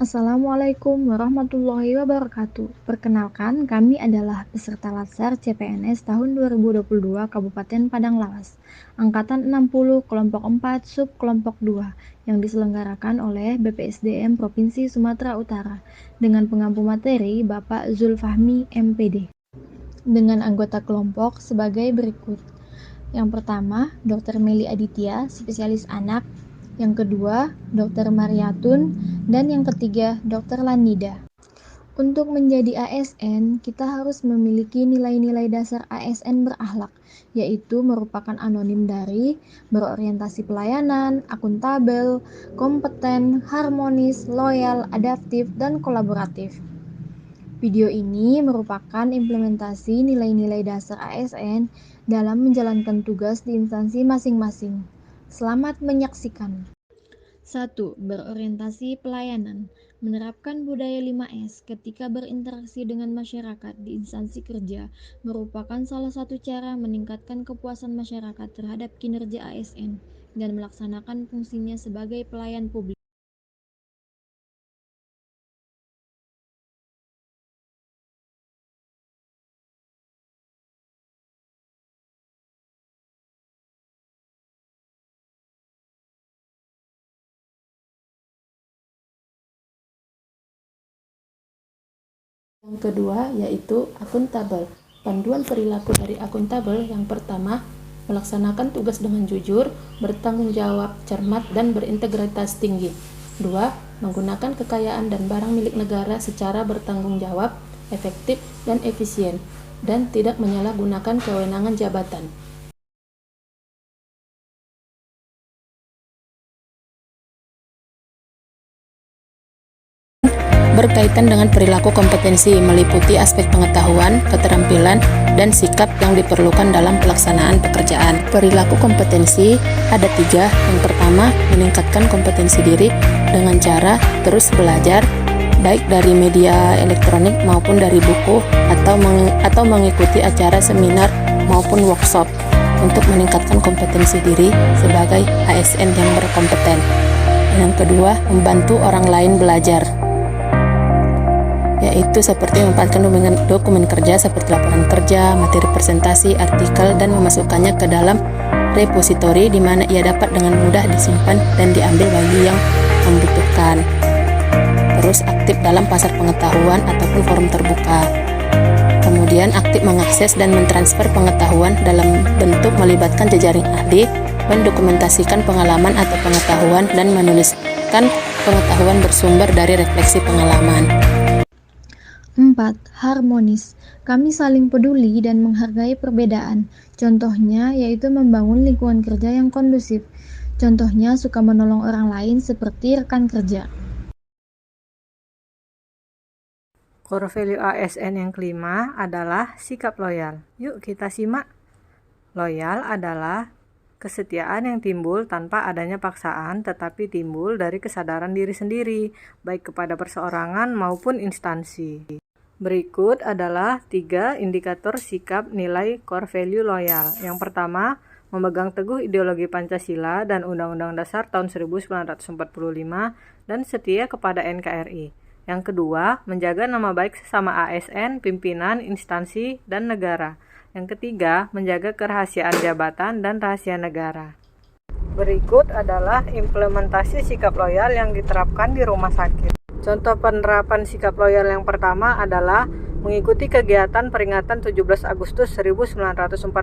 Assalamualaikum warahmatullahi wabarakatuh. Perkenalkan, kami adalah peserta Latsar CPNS tahun 2022 Kabupaten Padang Lawas, Angkatan 60, Kelompok 4, Sub Kelompok 2, yang diselenggarakan oleh BPSDM Provinsi Sumatera Utara, dengan pengampu materi Bapak Zulfahmi MPD, dengan anggota kelompok sebagai berikut. Yang pertama, Dr. Meli Aditya, spesialis anak. Yang kedua, Dr. Mariatun. Dan yang ketiga, Dr. Lanida. Untuk menjadi ASN, kita harus memiliki nilai-nilai dasar ASN berakhlak, yaitu merupakan anonim dari berorientasi pelayanan, akuntabel, kompeten, harmonis, loyal, adaptif, dan kolaboratif. Video ini merupakan implementasi nilai-nilai dasar ASN dalam menjalankan tugas di instansi masing-masing. Selamat menyaksikan. 1. Berorientasi pelayanan. Menerapkan budaya 5S ketika berinteraksi dengan masyarakat di instansi kerja merupakan salah satu cara meningkatkan kepuasan masyarakat terhadap kinerja ASN dan melaksanakan fungsinya sebagai pelayan publik. Yang kedua yaitu akuntabel. Panduan perilaku dari akuntabel yang pertama, melaksanakan tugas dengan jujur, bertanggung jawab, cermat, dan berintegritas tinggi. Dua, menggunakan kekayaan dan barang milik negara secara bertanggung jawab, efektif, dan efisien, dan tidak menyalahgunakan kewenangan jabatan. Berkaitan dengan perilaku kompetensi meliputi aspek pengetahuan, keterampilan, dan sikap yang diperlukan dalam pelaksanaan pekerjaan. Perilaku kompetensi ada 3. Yang pertama, meningkatkan kompetensi diri dengan cara terus belajar, baik dari media elektronik maupun dari buku atau mengikuti acara seminar maupun workshop untuk meningkatkan kompetensi diri sebagai ASN yang berkompeten. Yang kedua, membantu orang lain belajar, yaitu seperti memanfaatkan dokumen kerja seperti laporan kerja, materi presentasi, artikel, dan memasukkannya ke dalam repositori di mana ia dapat dengan mudah disimpan dan diambil bagi yang membutuhkan. Terus aktif dalam pasar pengetahuan ataupun forum terbuka. Kemudian aktif mengakses dan mentransfer pengetahuan dalam bentuk melibatkan jejaring ahli, mendokumentasikan pengalaman atau pengetahuan, dan menuliskan pengetahuan bersumber dari refleksi pengalaman. 4. Harmonis. Kami saling peduli dan menghargai perbedaan. Contohnya yaitu membangun lingkungan kerja yang kondusif. Contohnya suka menolong orang lain seperti rekan kerja. Core value ASN yang kelima adalah sikap loyal. Yuk kita simak. Loyal adalah kesetiaan yang timbul tanpa adanya paksaan, tetapi timbul dari kesadaran diri sendiri, baik kepada perseorangan maupun instansi. Berikut adalah 3 indikator sikap nilai core value loyal. Yang pertama, memegang teguh ideologi Pancasila dan Undang-Undang Dasar tahun 1945 dan setia kepada NKRI. Yang kedua, menjaga nama baik sesama ASN, pimpinan, instansi, dan negara. Yang ketiga, menjaga kerahasiaan jabatan dan rahasia negara. Berikut adalah implementasi sikap loyal yang diterapkan di rumah sakit. Contoh penerapan sikap loyal yang pertama adalah mengikuti kegiatan peringatan 17 Agustus 1945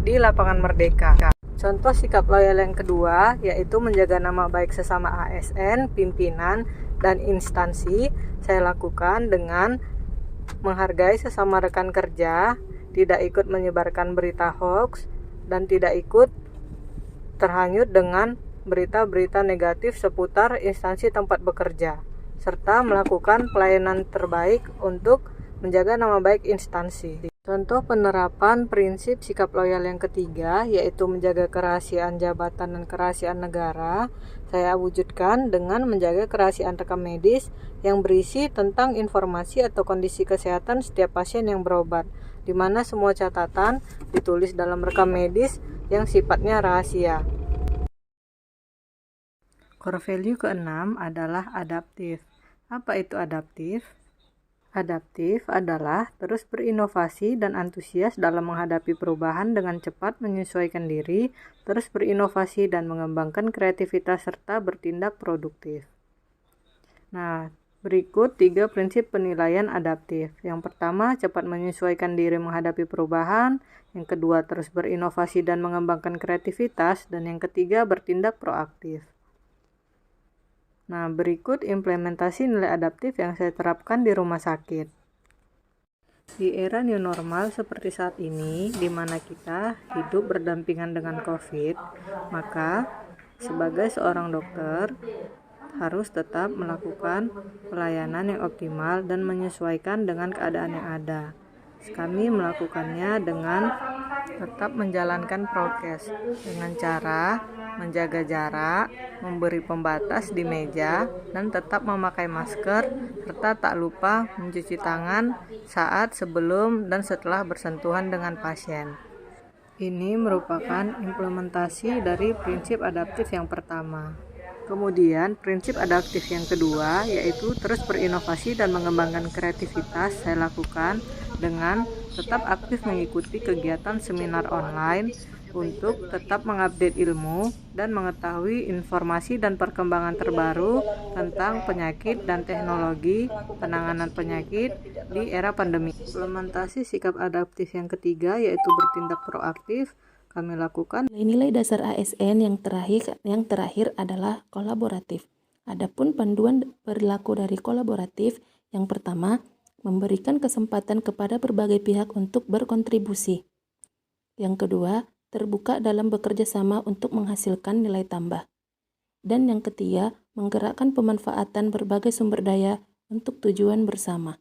di Lapangan Merdeka. Contoh sikap loyal yang kedua yaitu menjaga nama baik sesama ASN, pimpinan, dan instansi. Saya lakukan dengan menghargai sesama rekan kerja, tidak ikut menyebarkan berita hoax, dan tidak ikut terhanyut dengan berita-berita negatif seputar instansi tempat bekerja, serta melakukan pelayanan terbaik untuk menjaga nama baik instansi. Contoh penerapan prinsip sikap loyal yang ketiga yaitu menjaga kerahasiaan jabatan dan kerahasiaan negara. Saya wujudkan dengan menjaga kerahasiaan rekam medis yang berisi tentang informasi atau kondisi kesehatan setiap pasien yang berobat, di mana semua catatan ditulis dalam rekam medis yang sifatnya rahasia. Core value keenam adalah adaptif. Apa itu adaptif? Adaptif adalah terus berinovasi dan antusias dalam menghadapi perubahan dengan cepat menyesuaikan diri, terus berinovasi dan mengembangkan kreativitas serta bertindak produktif. Nah, berikut 3 prinsip penilaian adaptif. Yang pertama, cepat menyesuaikan diri menghadapi perubahan. Yang kedua, terus berinovasi dan mengembangkan kreativitas. Dan yang ketiga, bertindak proaktif. Nah, berikut implementasi nilai adaptif yang saya terapkan di rumah sakit. Di era new normal seperti saat ini, di mana kita hidup berdampingan dengan COVID, maka sebagai seorang dokter harus tetap melakukan pelayanan yang optimal dan menyesuaikan dengan keadaan yang ada. Kami melakukannya dengan tetap menjalankan prokes dengan cara menjaga jarak, memberi pembatas di meja, dan tetap memakai masker, serta tak lupa mencuci tangan saat sebelum dan setelah bersentuhan dengan pasien. Ini merupakan implementasi dari prinsip adaptif yang pertama. Kemudian prinsip adaptif yang kedua yaitu terus berinovasi dan mengembangkan kreativitas saya lakukan dengan tetap aktif mengikuti kegiatan seminar online untuk tetap mengupdate ilmu dan mengetahui informasi dan perkembangan terbaru tentang penyakit dan teknologi penanganan penyakit di era pandemi. Implementasi sikap adaptif yang ketiga yaitu bertindak proaktif kami lakukan. Nilai dasar ASN yang terakhir adalah kolaboratif. Adapun panduan perilaku dari kolaboratif, yang pertama, memberikan kesempatan kepada berbagai pihak untuk berkontribusi. Yang kedua, terbuka dalam bekerja sama untuk menghasilkan nilai tambah. Dan yang ketiga, menggerakkan pemanfaatan berbagai sumber daya untuk tujuan bersama.